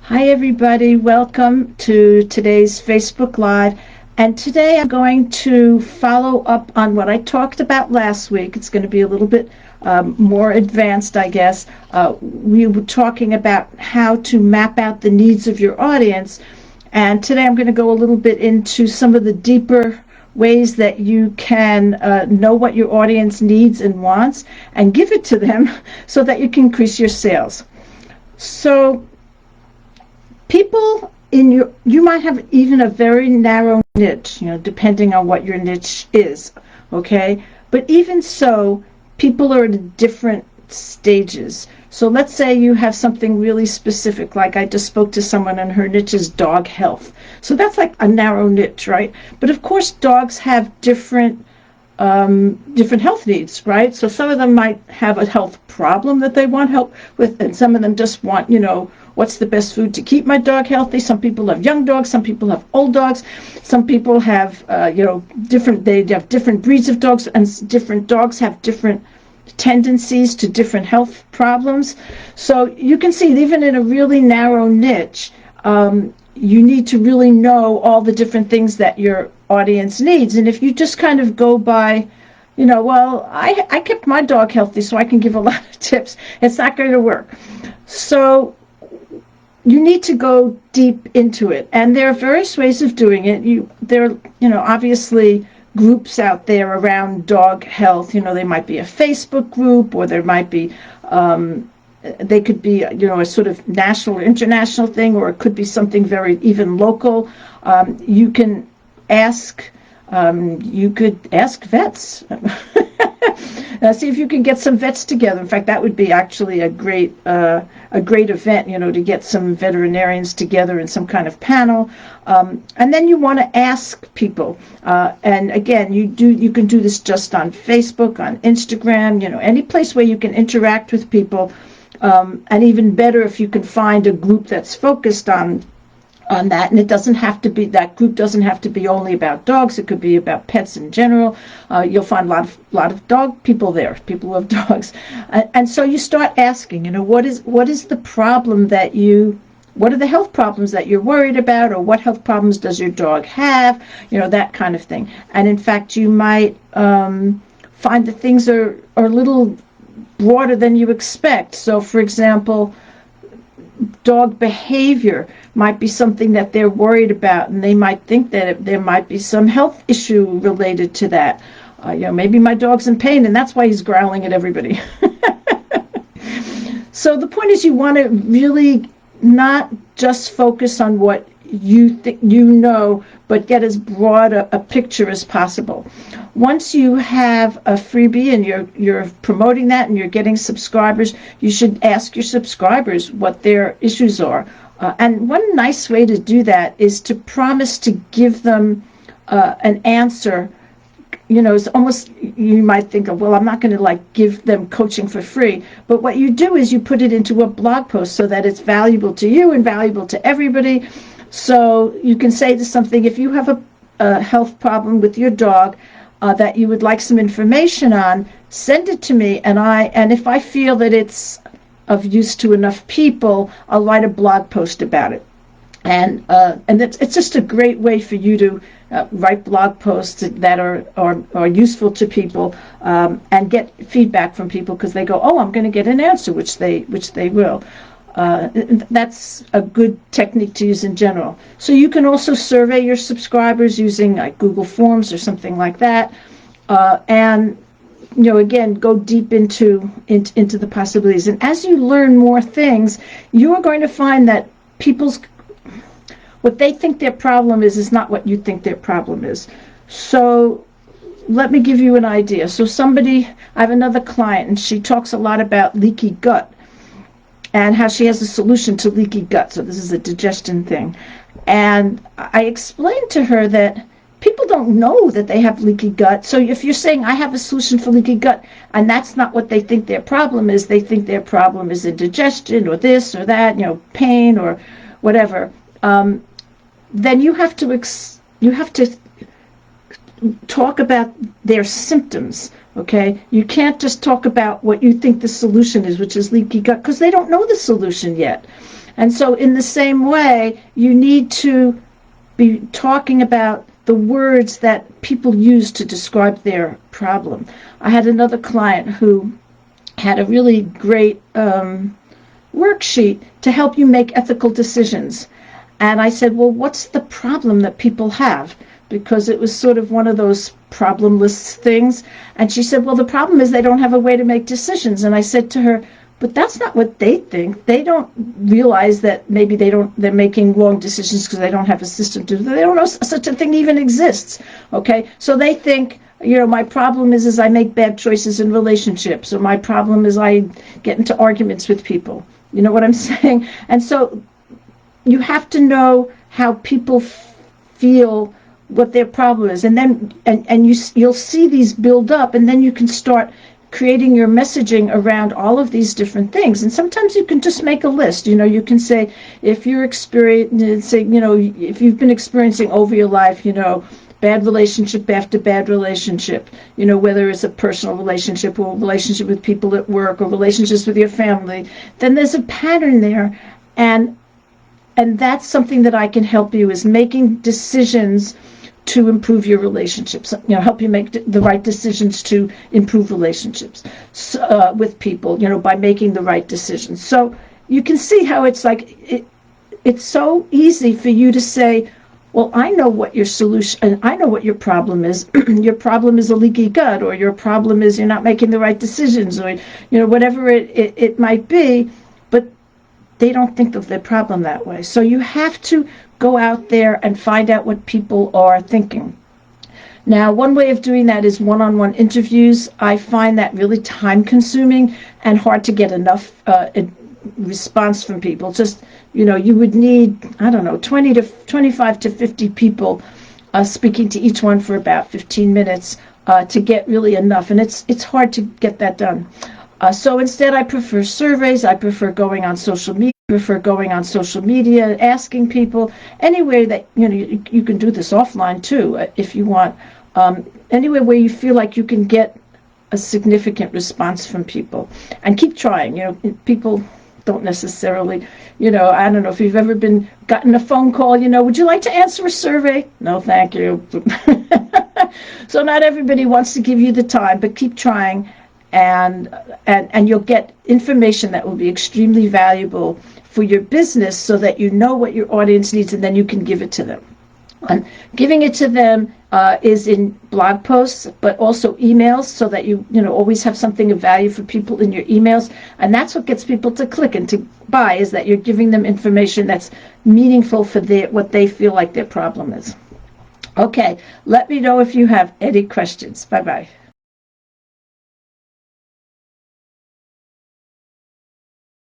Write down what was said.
Hi everybody, welcome to today's Facebook Live. And today I'm going to follow up on what I talked about last week. It's going to be a little bit more advanced, I guess. We were talking about how to map out the needs of your audience. And today I'm going to go a little bit into some of the deeper ways that you can know what your audience needs and wants and give it to them so that you can increase your sales. So people you might have even a very narrow niche, depending on what your niche is, okay? But even so, people are at different stages. So let's say you have something really specific, like I just spoke to someone and her niche is dog health. So that's like a narrow niche, right? But of course, dogs have different health needs, right? So some of them might have a health problem that they want help with, and some of them just want, what's the best food to keep my dog healthy? Some people have young dogs, some people have old dogs, some people have, they have different breeds of dogs, and different dogs have different tendencies to different health problems. So you can see, even in a really narrow niche, you need to really know all the different things that your audience needs. And if you just kind of go by, I kept my dog healthy, so I can give a lot of tips, it's not going to work. So you need to go deep into it. And there are various ways of doing it. There are, obviously groups out there around dog health. They might be a Facebook group, or there might be, they could be, a sort of national or international thing, or it could be something very even local. You could ask vets. See if you can get some vets together. In fact, that would be actually a great event, to get some veterinarians together in some kind of panel. And then you want to ask people. And again, you can do this just on Facebook, on Instagram, any place where you can interact with people. And even better if you can find a group that's focused on that, and that group doesn't have to be only about dogs. It could be about pets in general. You'll find a lot of dog people there, people who have dogs, and so you start asking, what is the problem what are the health problems that you're worried about, or what health problems does your dog have, that kind of thing. And in fact, you might find that things are a little broader than you expect. So, for example, dog behavior might be something that they're worried about, and they might think that there might be some health issue related to that. Maybe my dog's in pain and that's why he's growling at everybody. So the point is, you want to really not just focus on what you think but get as broad a picture as possible. Once you have a freebie and you're promoting that and you're getting subscribers, you should ask your subscribers what their issues are. And one nice way to do that is to promise to give them an answer. It's almost, you might think of, well, I'm not going to give them coaching for free. But what you do is you put it into a blog post so that it's valuable to you and valuable to everybody. So you can say to something, if you have a health problem with your dog that you would like some information on, send it to me, and if I feel that it's of use to enough people, I'll write a blog post about it. And it's just a great way for you to write blog posts that are useful to people, and get feedback from people, because they go, oh, I'm going to get an answer, which they will. That's a good technique to use in general. So you can also survey your subscribers using Google Forms or something like that, and again, go deep into the possibilities. And as you learn more things, you are going to find that what they think their problem is not what you think their problem is. So let me give you an idea. So I have another client, and she talks a lot about leaky gut, and how she has a solution to leaky gut. So this is a digestion thing. And I explained to her that people don't know that they have leaky gut. So if you're saying, I have a solution for leaky gut, and that's not what they think their problem is, they think their problem is indigestion or this or that, pain or whatever, then you have to talk about their symptoms. Okay, you can't just talk about what you think the solution is, which is leaky gut, because they don't know the solution yet. And so in the same way, you need to be talking about the words that people use to describe their problem. I had another client who had a really great worksheet to help you make ethical decisions. And I said, well, what's the problem that people have? Because it was sort of one of those problem lists things. And she said, well, the problem is they don't have a way to make decisions. And I said to her, but that's not what they think. They don't realize that maybe they're making wrong decisions because they don't have a system to do it. They don't know such a thing even exists. Okay? So they think, my problem is I make bad choices in relationships, or my problem is I get into arguments with people. You know what I'm saying? And so you have to know how people feel, what their problem is, and then you'll see these build up, and then you can start creating your messaging around all of these different things. And sometimes you can just make a list. You can say, if you're experiencing, if you've been experiencing over your life, bad relationship after bad relationship, whether it's a personal relationship or a relationship with people at work or relationships with your family, then there's a pattern there. And that's something that I can help you, is making decisions to improve your relationships, help you make the right decisions to improve relationships with people, by making the right decisions. So you can see how it's like, it's so easy for you to say, well, I know what your solution, and I know what your problem is. Your problem is a leaky gut, or your problem is you're not making the right decisions, or, whatever it might be, but they don't think of their problem that way. So you have to go out there and find out what people are thinking. Now, one way of doing that is one-on-one interviews. I find that really time-consuming and hard to get enough response from people. Just, you would need, 25 to 50 people speaking to each one for about 15 minutes to get really enough. And it's hard to get that done. So instead, I prefer surveys. I prefer going on social media, asking people anywhere that, you can do this offline too, if you want. Anywhere where you feel like you can get a significant response from people, and keep trying. People don't necessarily, I don't know if you've ever gotten a phone call, would you like to answer a survey? No, thank you. So not everybody wants to give you the time, but keep trying. And you'll get information that will be extremely valuable for your business, so that you know what your audience needs, and then you can give it to them. And giving it to them is in blog posts, but also emails, so that you always have something of value for people in your emails. And that's what gets people to click and to buy, is that you're giving them information that's meaningful for what they feel like their problem is. Okay, let me know if you have any questions. Bye-bye.